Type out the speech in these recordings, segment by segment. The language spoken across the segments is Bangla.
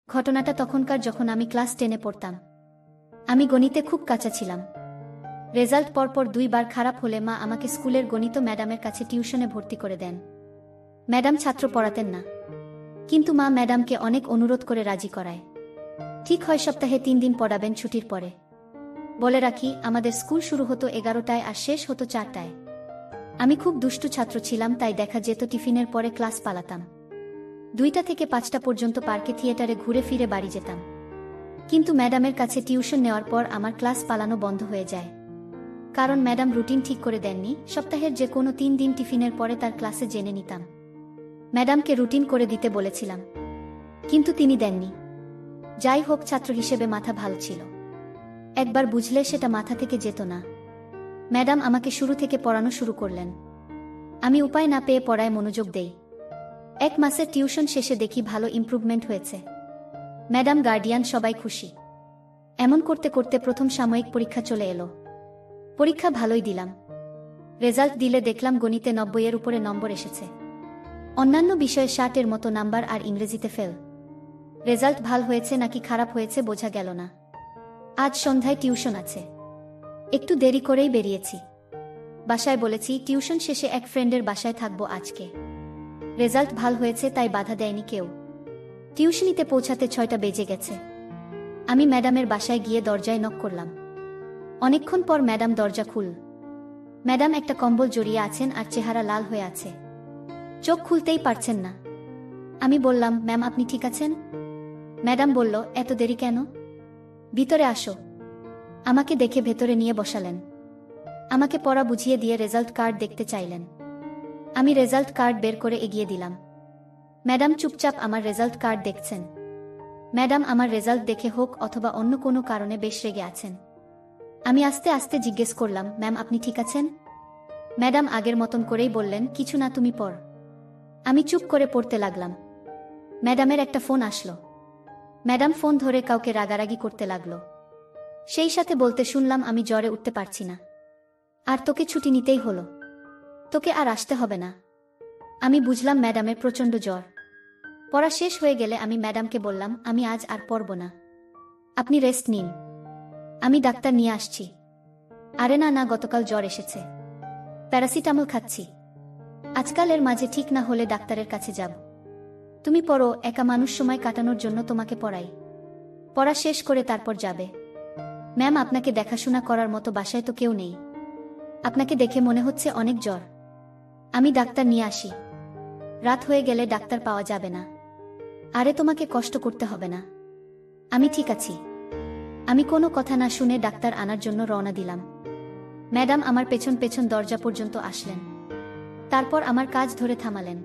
ঘটনাটা তখনকার, যখন আমি ক্লাস 10-এ পড়তাম। আমি গণিতে খুব কাঁচা ছিলাম। রেজাল্ট পরপর 2 বার খারাপ হলে মা আমাকে স্কুলের গণিত ম্যাডামের কাছে টিউশনে ভর্তি করে দেন। ম্যাডাম ছাত্র পড়াতেন না, কিন্তু মা ম্যাডামকে অনেক অনুরোধ করে রাজি করায়। ঠিক হয় সপ্তাহে 3 দিন পড়াবেন ছুটির পরে। বলে রাখি, আমাদের স্কুল শুরু হতো 11টায় আর শেষ হতো 4টায়। আমি খুব দুষ্টু ছাত্র ছিলাম, তাই দেখা যেত টিফিনের পরে ক্লাস পালাতাম। 2টা থেকে 5টা পর্যন্ত পার্কে থিয়েটারে ঘুরে ফিরে বাড়ি যেতাম। কিন্তু ম্যাডামের কাছে টিউশন নেওয়ার পর আমার ক্লাস পালানো বন্ধ হয়ে যায়। কারণ ম্যাডাম রুটিন ঠিক করে দেননি, সপ্তাহের যে কোনো 3 দিন টিফিনের পরে তার ক্লাসে জেনে নিতাম। ম্যাডামকে রুটিন করে দিতে বলেছিলাম, কিন্তু তিনি দেননি। যাই হোক, ছাত্র হিসেবে মাথা ভালো ছিল। একবার বুঝলে সেটা মাথা থেকে যেত না। ম্যাডাম আমাকে শুরু থেকে পড়ানো শুরু করলেন। আমি উপায় না পেয়ে পড়ায় মনোযোগ দেই। 1 মাসের টিউশন শেষে দেখি ভালো ইমপ্রুভমেন্ট হয়েছে। ম্যাডাম, গার্ডিয়ান সবাই খুশি। এমন করতে করতে প্রথম সাময়িক পরীক্ষা চলে এলো। পরীক্ষা ভালোই দিলাম। রেজাল্ট দিলে দেখলাম গণিতে 90-এর উপরে নম্বর এসেছে। অন্যান্য বিষয়ে 60-এর মতো নাম্বার আর ইংরেজিতে ফেল। রেজাল্ট ভাল হয়েছে নাকি খারাপ হয়েছে বোঝা গেল না। আজ সন্ধ্যায় টিউশন আছে। একটু দেরি করেই বেরিয়েছি। বাসায় বলেছি টিউশন শেষে এক ফ্রেন্ডের বাসায় থাকবো আজকে। রেজাল্ট ভাল হয়েছে তাই বাধা দেয়নি কেউ। টিউশনিতে পৌঁছাতে 6টা বেজে গেছে। আমি ম্যাডামের বাসায় গিয়ে দরজায় নক করলাম। অনেকক্ষণ পর ম্যাডাম দরজা খুল। ম্যাডাম একটা কম্বল জড়িয়ে আছেন আর চেহারা লাল হয়ে আছে। চোখ খুলতেই পারছেন না। আমি বললাম, ম্যাম আপনি ঠিক আছেন? ম্যাডাম বলল, এত দেরি কেন? ভিতরে আসো। আমাকে দেখে ভেতরে নিয়ে বসালেন। আমাকে পড়া বুঝিয়ে দিয়ে রেজাল্ট কার্ড দেখতে চাইলেন। আমি রেজাল্ট কার্ড বের করে এগিয়ে দিলাম। ম্যাডাম চুপচাপ আমার রেজাল্ট কার্ড দেখছেন। ম্যাডাম আমার রেজাল্ট দেখে হোক অথবা অন্য কোনো কারণে বেশ রেগে আছেন। আমি আস্তে আস্তে জিজ্ঞেস করলাম, ম্যাম আপনি ঠিক আছেন? ম্যাডাম আগের মতন করেই বললেন, কিছু না, তুমি পড়। আমি চুপ করে পড়তে লাগলাম। ম্যাডামের একটা ফোন আসলো। ম্যাডাম ফোন ধরে কাউকে রাগারাগি করতে লাগলো। সেই সাথে বলতে শুনলাম, আমি জ্বরে উঠতে পারছি না, আর তোকে ছুটি নিতেই হলো। তোকে আর আসতে হবে না। আমি বুঝলাম ম্যাডামের প্রচণ্ড জ্বর। পড়া শেষ হয়ে গেলে আমি ম্যাডামকে বললাম, আমি আজ আর পড়ব না, আপনি রেস্ট নিন, আমি ডাক্তার নিয়ে আসছি। আরে না না, গতকাল জ্বর এসেছে, প্যারাসিটামল খাচ্ছি, আজকাল এর মাঝে ঠিক না হলে ডাক্তারের কাছে যাব। তুমি পড়ো, একা মানুষ সময় কাটানোর জন্য তোমাকে পড়াই। পড়া শেষ করে তারপর যাবে। ম্যাম আপনাকে দেখাশোনা করার মতো বাসায় তো কেউ নেই। আপনাকে দেখে মনে হচ্ছে অনেক জ্বর। আমি ডাক্তার নিয়ে আসি। রাত হয়ে গেলে ডাক্তার পাওয়া যাবে না। আরে তোমাকে কষ্ট করতে হবে না, আমি ঠিক আছি। আমি কোনো কথা না শুনে ডাক্তার আনার জন্য রওনা দিলাম। ম্যাডাম আমার পেছন পেছন দরজা পর্যন্ত আসলেন। তারপর আমার কাজ ধরে থামালেন।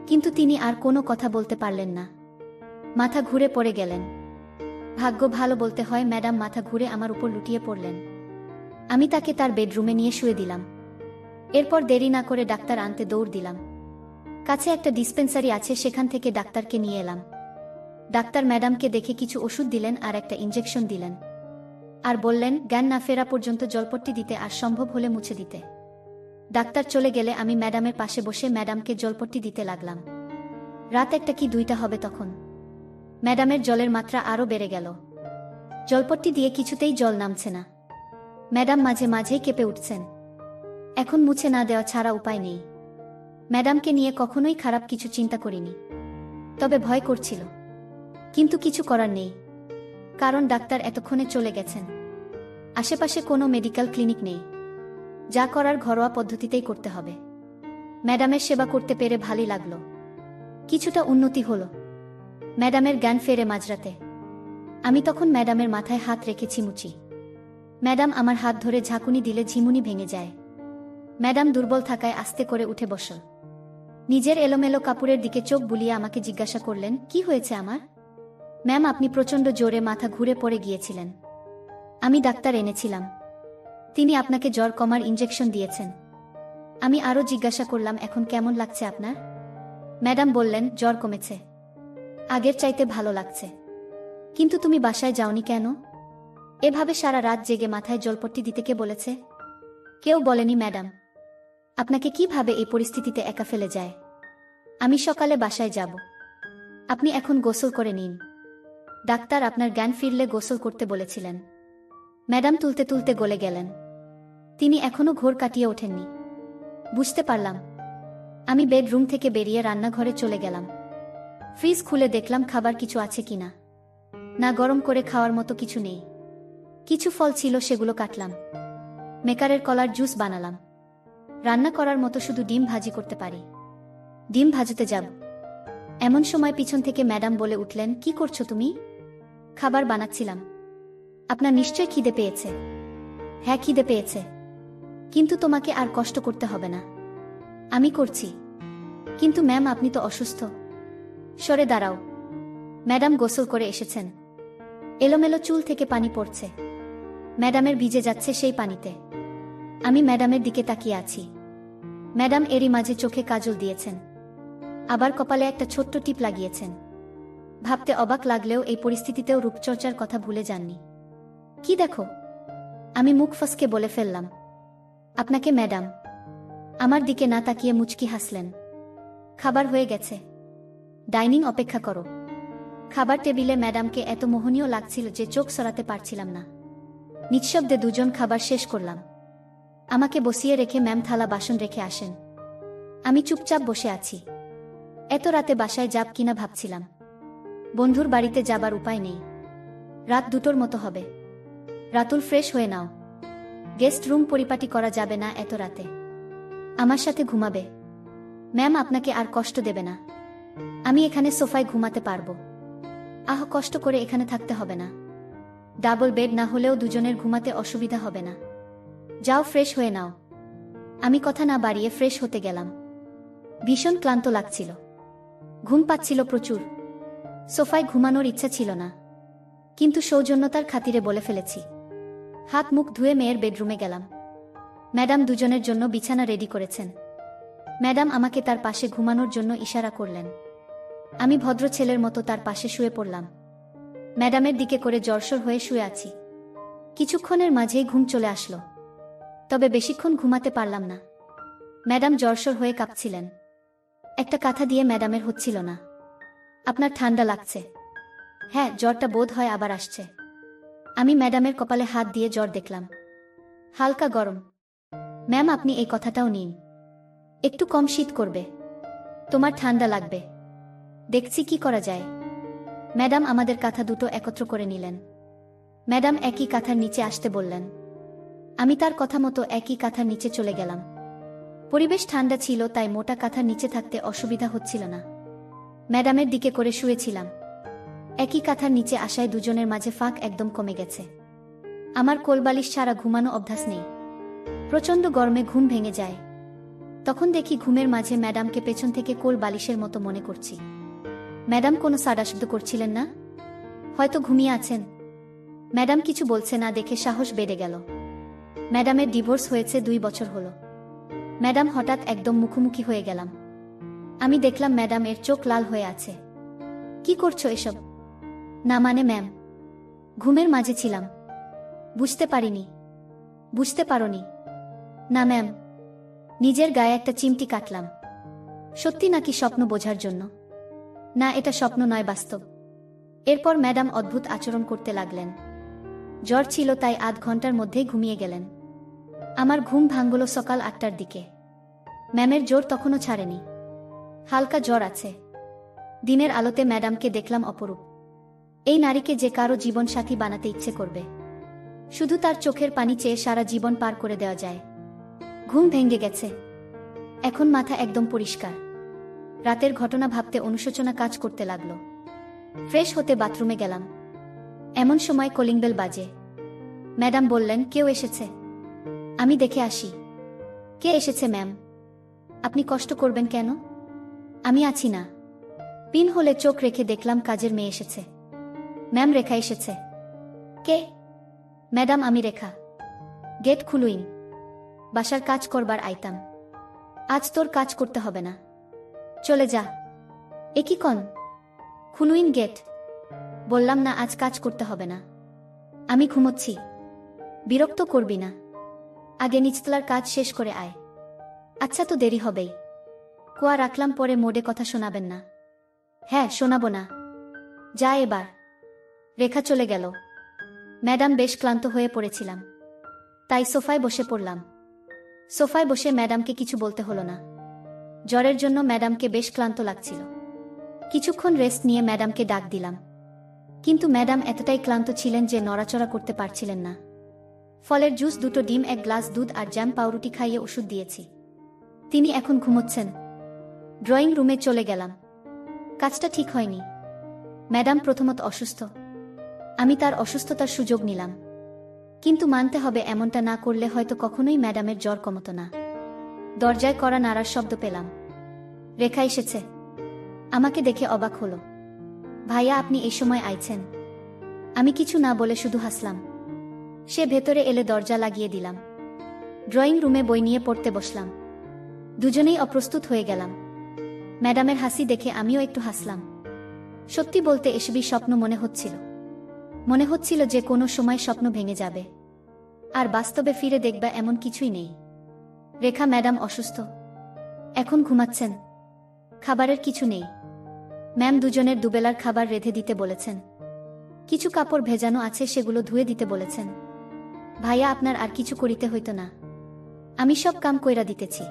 কিন্তু তিনি আর কোনো কথা বলতে পারলেন না। মাথা ঘুরে পড়ে গেলেন। ভাগ্য ভালো বলতে হয়, ম্যাডাম মাথা ঘুরে আমার উপর লুটিয়ে পড়লেন। আমি তাকে তার বেডরুমে নিয়ে শুয়ে দিলাম। এরপর দেরি না করে ডাক্তার আনতে দৌড় দিলাম। কাছে একটা ডিসপেন্সারি আছে, সেখান থেকে ডাক্তারকে নিয়ে এলাম। ডাক্তার ম্যাডামকে দেখে কিছু ওষুধ দিলেন আর একটা ইঞ্জেকশন দিলেন, আর বললেন জ্ঞান না ফেরা পর্যন্ত জলপট্টি দিতে আর সম্ভব হলে মুছে দিতে। ডাক্তার চলে গেলে আমি ম্যাডামের পাশে বসে ম্যাডামকে জলপট্টি দিতে লাগলাম। রাত 1টা কি 2টা হবে তখন। ম্যাডামের জলের মাত্রা আরও বেড়ে গেল। জলপট্টি দিয়ে কিছুতেই জল নামছে না। ম্যাডাম মাঝে মাঝেই কেঁপে উঠছেন। এখন মুছে না দেওয়া ছাড়া উপায় নেই। ম্যাডামকে নিয়ে কখনোই খারাপ কিছু চিন্তা করিনি, তবে ভয় করছিল। কিন্তু কিছু করার নেই, কারণ ডাক্তার এতক্ষণে চলে গেছেন। আশেপাশে কোনো মেডিকেল ক্লিনিক নেই। যা করার ঘরোয়া পদ্ধতিতেই করতে হবে। ম্যাডামের সেবা করতে পেরে ভালোই লাগলো। কিছুটা উন্নতি হলো। ম্যাডামের জ্ঞান ফেরে মাঝরাতে। আমি তখন ম্যাডামের মাথায় হাত রেখেছি মুচি। ম্যাডাম আমার হাত ধরে ঝাঁকুনি দিলে ঝিমুনি ভেঙে যায়। ম্যাডাম দুর্বল থাকায় আস্তে করে উঠে বসল। নিজের এলোমেলো কাপড়ের দিকে চোখ বুলিয়ে আমাকে জিজ্ঞাসা করলেন, কি হয়েছে আমার? ম্যাম আপনি প্রচণ্ড জোরে মাথা ঘুরে পড়ে গিয়েছিলেন। আমি ডাক্তার এনেছিলাম। তিনি আপনাকে জ্বর কমার ইঞ্জেকশন দিয়েছেন। আমি আরও জিজ্ঞাসা করলাম, এখন কেমন লাগছে আপনার? ম্যাডাম বললেন, জ্বর কমেছে, আগের চাইতে ভালো লাগছে। কিন্তু তুমি বাসায় যাওনি কেন? এভাবে সারা রাত জেগে মাথায় জলপট্টি দিতে কে বলেছে? কেউ বলেনি ম্যাডাম। আপনাকে কিভাবে এই পরিস্থিতিতে একা ফেলে যায়? আমি সকালে বাসায় যাব। আপনি এখন গোসল করে নিন। ডাক্তার আপনার জ্ঞান ফিরলে গোসল করতে বলেছিলেন। ম্যাডাম তুলতে তুলতে গলে গেলেন। তিনি এখনো ঘোর কাটিয়ে ওঠেননি। বুঝতে পারলাম। আমি বেডরুম থেকে বেরিয়ে রান্নাঘরে চলে গেলাম। ফ্রিজ খুলে দেখলাম খাবার কিছু আছে কিনা। না, গরম করে খাওয়ার মতো কিছু নেই। কিছু ফল ছিল, সেগুলো কাটলাম। মেকারের কলার জুস বানালাম। রান্না করার মতো শুধু ডিম ভাজি করতে পারি। ডিম ভাজতে যাব, এমন সময় পিছন থেকে ম্যাডাম বলে উঠলেন, কি করছো তুমি? খাবার বানাচ্ছিলাম। আপনার নিশ্চয় খিদে পেয়েছে। হ্যাঁ, খিদে পেয়েছে, কিন্তু তোমাকে আর কষ্ট করতে হবে না, আমি করছি। কিন্তু ম্যাম, আপনি তো অসুস্থ। সরে দাঁড়াও। ম্যাডাম গোসল করে এসেছেন। এলোমেলো চুল থেকে পানি পড়ছে। ম্যাডামের ভিজে যাচ্ছে সেই পানিতে। আমি ম্যাডামের দিকে তাকিয়ে আছি। ম্যাডাম এরই মাঝে চোখে কাজল দিয়েছেন, আবার কপালে একটা ছোট্ট টিপ লাগিয়েছেন। ভাবতে অবাক লাগলেও এই পরিস্থিতিতেও রূপচর্চার কথা ভুলে যাননি। কি দেখো? আমি মুখ ফসকে বলে ফেললাম, আপনাকে ম্যাডাম। আমার দিকে না তাকিয়ে মুচকি হাসলেন। খাবার হয়ে গেছে, ডাইনিং অপেক্ষা করো। খাবার টেবিলে ম্যাডামকে এত মোহনীয় লাগছিল যে চোখ সরাতে পারছিলাম না। নিঃশব্দে দুজন খাবার শেষ করলাম। আমাকে বসিয়ে রেখে ম্যাম থালা বাসন রেখে আসেন। আমি চুপচাপ বসে আছি। এত রাতে বাসায় যাব কিনা ভাবছিলাম। বন্ধুর বাড়িতে যাবার উপায় নেই। রাত 2টোর মতো হবে। রাতুল, ফ্রেশ হয়ে নাও। গেস্ট রুম পরিপাটি করা যাবে না এত রাতে। আমার সাথে ঘুমাবে। ম্যাম আপনাকে আর কষ্ট দেবে না। আমি এখানে সোফায় ঘুমাতে পারবো। আহ, কষ্ট করে এখানে থাকতে হবে না। ডাবল বেড না হলেও দুজনের ঘুমাতে অসুবিধা হবে না। যাও, ফ্রেশ হয়ে নাও। আমি কথা না বাড়িয়ে ফ্রেশ হতে গেলাম। ভীষণ ক্লান্ত লাগছিল, ঘুম পাচ্ছিল প্রচুর। সোফায় ঘুমানোর ইচ্ছা ছিল না, কিন্তু সৌজন্যতার খাতিরে বলে ফেলেছি। হাত মুখ ধুয়ে মেয়ের বেডরুমে গেলাম। ম্যাডাম দুজনের জন্য বিছানা রেডি করেছেন। ম্যাডাম আমাকে তার পাশে ঘুমানোর জন্য ইশারা করলেন। আমি ভদ্র ছেলের মতো তার পাশে শুয়ে পড়লাম। ম্যাডামের দিকে করে জড়সড় হয়ে শুয়ে আছি। কিছুক্ষণের মাঝেই ঘুম চলে আসলো, তবে বেশিক্ষণ ঘুমাতে পারলাম না। ম্যাডাম জড়সড় হয়ে কাঁপছিলেন। একটা কথা দিয়ে ম্যাডামের হচ্ছিল না। আপনার ঠান্ডা লাগছে? হ্যাঁ, জ্বরটা বোধ হয় আবার আসছে। আমি ম্যাডামের কপালে হাত দিয়ে জ্বর দেখলাম, হালকা গরম। ম্যাম, আপনি এই কথাটাও নিন। একটু কম শীত করবে। তোমার ঠান্ডা লাগবে, দেখছি কি করা যায়। ম্যাডাম আমাদের কাঁথা দুটো একত্র করে নিলেন। ম্যাডাম একই কাঁথার নিচে আসতে বললেন। আমি তার কথা মতো একই কাঁথার নিচে চলে গেলাম। পরিবেশ ঠান্ডা ছিল, তাই মোটা কাঁথার নিচে থাকতে অসুবিধা হচ্ছিল না। ম্যাডামের দিকে করে শুয়েছিলাম। একই কাঁথার নিচে আসায় দুজনের মাঝে ফাঁক একদম কমে গেছে। আমার কোলবালিশ ছাড়া ঘুমানো অভ্যাস নেই। প্রচণ্ড গরমে ঘুম ভেঙে যায়। তখন দেখি ঘুমের মাঝে ম্যাডামকে পেছন থেকে কোল বালিশের মতো মনে করছি। ম্যাডাম কোনো সাড়া শব্দ করছিলেন না, হয়তো ঘুমিয়ে আছেন। ম্যাডাম কিছু বলছে না দেখে সাহস বেড়ে গেল। ম্যাডামের ডিভোর্স হয়েছে 2 বছর হলো। ম্যাডাম হঠাৎ একদম মুখোমুখি হয়ে গেলাম। আমি দেখলাম ম্যাডাম এর চোখ লাল হয়ে আছে। কি করছো এসব? না মানে ম্যাম, ঘুমের মাঝে ছিলাম, বুঝতে পারিনি। বুঝতে পারোনি? না ম্যাম। নিজের গায়ে একটা চিমটি কাটলাম। সত্যি নাকি স্বপ্ন বোঝার জন্য? না, এটা স্বপ্ন নয়, বাস্তব। এরপর ম্যাডাম অদ্ভুত আচরণ করতে লাগলেন। জ্বর ছিল তাই আধ ঘন্টার মধ্যেই ঘুমিয়ে গেলেন। আমার ঘুম ভাঙল সকাল 8টার দিকে। ম্যামের জ্বর তখনও ছাড়েনি, হালকা জ্বর আছে। দিনের আলোতে ম্যাডামকে দেখলাম অপরূপ। এই নারীকে যে কারো জীবন সাথী বানাতে ইচ্ছে করবে। শুধু তার চোখের পানি চেয়ে সারা জীবন পার করে দেওয়া যায়। ঘুম ভেঙে গেছে, এখন মাথা একদম পরিষ্কার। রাতের ঘটনা ভাবতে অনুশোচনা কাজ করতে লাগলো। ফ্রেশ হতে বাথরুমে গেলাম। এমন সময় কলিং বেল বাজে। ম্যাডাম বললেন, কেউ এসেছে, আমি দেখে আসি। কে এসেছে ম্যাম? আপনি কষ্ট করবেন কেন? আমি আছি না। পিন হলে চোখ রেখে দেখলাম কাজের মেয়ে এসেছে। ম্যাম, রেখা এসেছে। কে? ম্যাডাম, আমি রেখা। গেট খুলুইন, বাসার কাজ করবার আইতাম। আজ তোর কাজ করতে হবে না, চলে যা। এ কি কন? খুলুইন গেট। বললাম না আজ কাজ করতে হবে না, আমি ঘুমোচ্ছি। বিরক্ত করবি না, আগে নিচতলার কাজ শেষ করে আয়। আচ্ছা, তো দেরি হবেই। কোয়া রাখলাম, পরে মোডে কথা শোনাবেন না। হ্যাঁ, শোনাবো না। যা এবার। রেখা চলে গেল। ম্যাডাম বেশ ক্লান্ত হয়ে পড়েছিলাম, তাই সোফায় বসে পড়লাম। সোফায় বসে ম্যাডামকে কিছু বলতে হলো না। জ্বরের জন্য ম্যাডামকে বেশ ক্লান্ত লাগছিল। কিছুক্ষণ রেস্ট নিয়ে ম্যাডামকে ডাক দিলাম, কিন্তু ম্যাডাম এতটাই ক্লান্ত ছিলেন যে নড়াচড়া করতে পারছিলেন না। ফলের জুস, 2টো ডিম, 1 গ্লাস দুধ আর জ্যাম পাউরুটি খাইয়ে ওষুধ দিয়েছি। তিনি এখন ঘুমোচ্ছেন। ড্রয়িং রুমে চলে গেলাম। কাজটা ঠিক হয়নি। ম্যাডাম প্রথমত অসুস্থ। আমি তার অসুস্থতার সুযোগ নিলাম, কিন্তু মানতে হবে এমনটা না করলে হয়তো কখনোই ম্যাডামের জ্বর কমতো না। দরজায় কড়া নাড়ার শব্দ পেলাম। রেখা এসেছে। আমাকে দেখে অবাক হলো। ভাইয়া, আপনি এই সময় আইছেন? আমি কিছু না বলে শুধু হাসলাম। সে ভেতরে এলে দরজা লাগিয়ে দিলাম। ড্রয়িং রুমে বই নিয়ে পড়তে বসলাম। দুজনেই অপ্রস্তুত হয়ে গেলাম। ম্যাডামের হাসি দেখে আমিও একটু হাসলাম। সত্যি বলতে এসবই স্বপ্ন মনে হচ্ছিল। মনে হচ্ছিল যে কোনো সময় স্বপ্ন ভেঙে যাবে, আর বাস্তবে ফিরে দেখবা এমন কিছুই নেই। রেখা ম্যাডাম অসুস্থ, এখন ঘুমাচ্ছেন। খাবারের কিছু নেই। ম্যাম দুজনের দুবেলার খাবার রেঁধে দিতে বলেছেন। কিছু কাপড় ভেজানো আছে, সেগুলো ধুয়ে দিতে বলেছেন। ভাইয়া, আপনার আর কিছু করিতে হইত না। আমি সব কাম কইরা দিতেছি।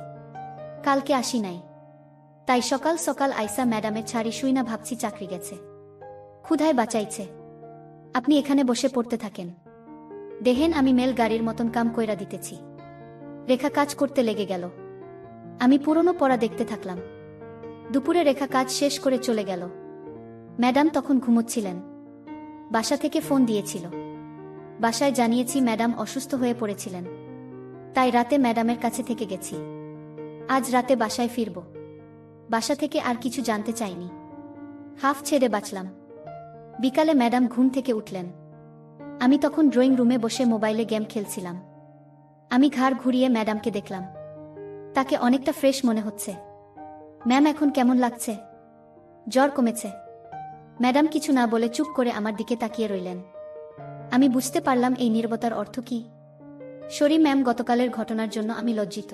কালকে আসি নাই, তাই সকাল সকাল আইসা ম্যাডামের ছাড়ি শুই না, ভাবছি চাকরি গেছে, ক্ষুধায় বাঁচাইছে। আপনি এখানে বসে পড়তে থাকেন। দেখেন আমি মেল গাড়ির মতন কাম কইরা দিতেছি। রেখা কাজ করতে লেগে গেল। আমি পুরনো পড়া দেখতে থাকলাম। দুপুরে রেখা কাজ শেষ করে চলে গেল। ম্যাডাম তখন ঘুমোচ্ছিলেন। বাসা থেকে ফোন দিয়েছিল। বাসায় জানিয়েছি ম্যাডাম অসুস্থ হয়ে পড়েছিলেন, তাই রাতে ম্যাডামের কাছে থেকে গেছি। আজ রাতে বাসায় ফিরব। বাসা থেকে আর কিছু জানতে চাইনি। হাফ ছেড়ে বাঁচলাম। বিকালে ম্যাডাম ঘুম থেকে উঠলেন। আমি তখন ড্রয়িং রুমে বসে মোবাইলে গেম খেলছিলাম। আমি ঘাড় ঘুরিয়ে ম্যাডামকে দেখলাম। তাকে অনেকটা ফ্রেশ মনে হচ্ছে। ম্যাম, এখন কেমন লাগছে? জ্বর কমেছে। ম্যাডাম কিছু না বলে চুপ করে আমার দিকে তাকিয়ে রইলেন। আমি বুঝতে পারলাম এই নীরবতার অর্থ কি। সরি ম্যাম, গতকালের ঘটনার জন্য আমি লজ্জিত।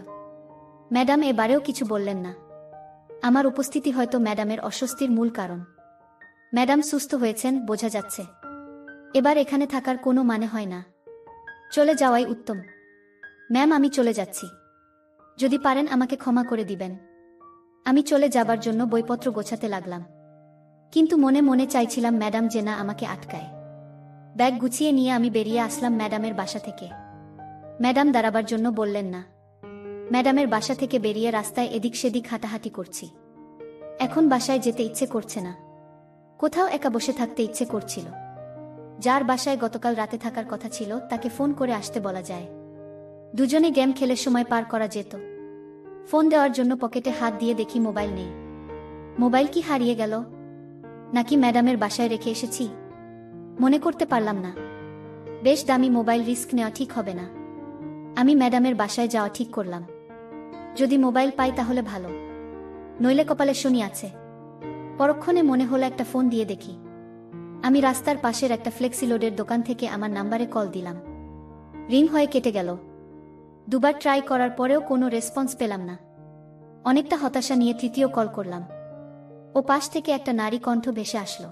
ম্যাডাম এবারেও কিছু বললেন না। আমার উপস্থিতি হয়তো ম্যাডামের অস্বস্তির মূল কারণ। ম্যাডাম সুস্থ হয়েছেন, বোঝা যাচ্ছে। এবার এখানে থাকার কোনো মানে হয় না। চলে যাওয়াই উত্তম। ম্যাম, আমি চলে যাচ্ছি। যদি পারেন আমাকে ক্ষমা করে দিবেন। আমি চলে যাবার জন্য বইপত্র গোছাতে লাগলাম, কিন্তু মনে মনে চাইছিলাম ম্যাডাম যে না আমাকে আটকায়। ব্যাগ গুছিয়ে নিয়ে আমি বেরিয়ে আসলাম ম্যাডামের বাসা থেকে। ম্যাডাম দাঁড়াবার জন্য বললেন না। ম্যাডামের বাসা থেকে বেরিয়ে রাস্তায় এদিক সেদিক হাঁটাহাঁটি করছি। এখন বাসায় যেতে ইচ্ছে করছে না। কোথাও একা বসে থাকতে ইচ্ছে করছিল। যার বাসায় গতকাল রাতে থাকার কথা ছিল তাকে ফোন করে আসতে বলা যায়। দুজনে গেম খেলে সময় পার করা যেত। ফোন দেওয়ার জন্য পকেটে হাত দিয়ে দেখি মোবাইল নেই। মোবাইল কি হারিয়ে গেল, নাকি ম্যাডামের বাসায় রেখে এসেছি? মনে করতে পারলাম না। বেশ দামি মোবাইল, রিস্ক নেওয়া ঠিক হবে না। আমি ম্যাডামের বাসায় যাওয়া ঠিক করলাম। যদি মোবাইল পাই তাহলে ভালো, নইলে কপালে শনি আছে। পরক্ষণে মনে হলো একটা ফোন দিয়ে দেখি। আমি রাস্তার পাশের একটা ফ্লেক্সিলোডের দোকান থেকে আমার নাম্বারে কল দিলাম। রিং হয়ে কেটে গেল। দুবার ট্রাই করার পরেও কোনো রেসপন্স পেলাম না। অনেকটা হতাশা নিয়ে তৃতীয় কল করলাম। ও পাশ থেকে একটা নারী কণ্ঠ ভেসে আসলো।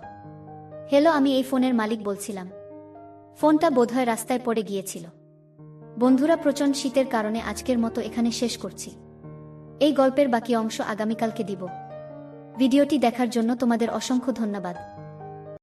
হ্যালো, আমি এই ফোনের মালিক বলছিলাম। ফোনটা বোধহয় রাস্তায় পড়ে গিয়েছিল। বন্ধুরা, প্রচণ্ড শীতের কারণে আজকের মতো এখানে শেষ করছি। এই গল্পের বাকি অংশ আগামীকালকে দিব। ভিডিওটি দেখার জন্য তোমাদের অসংখ্য ধন্যবাদ।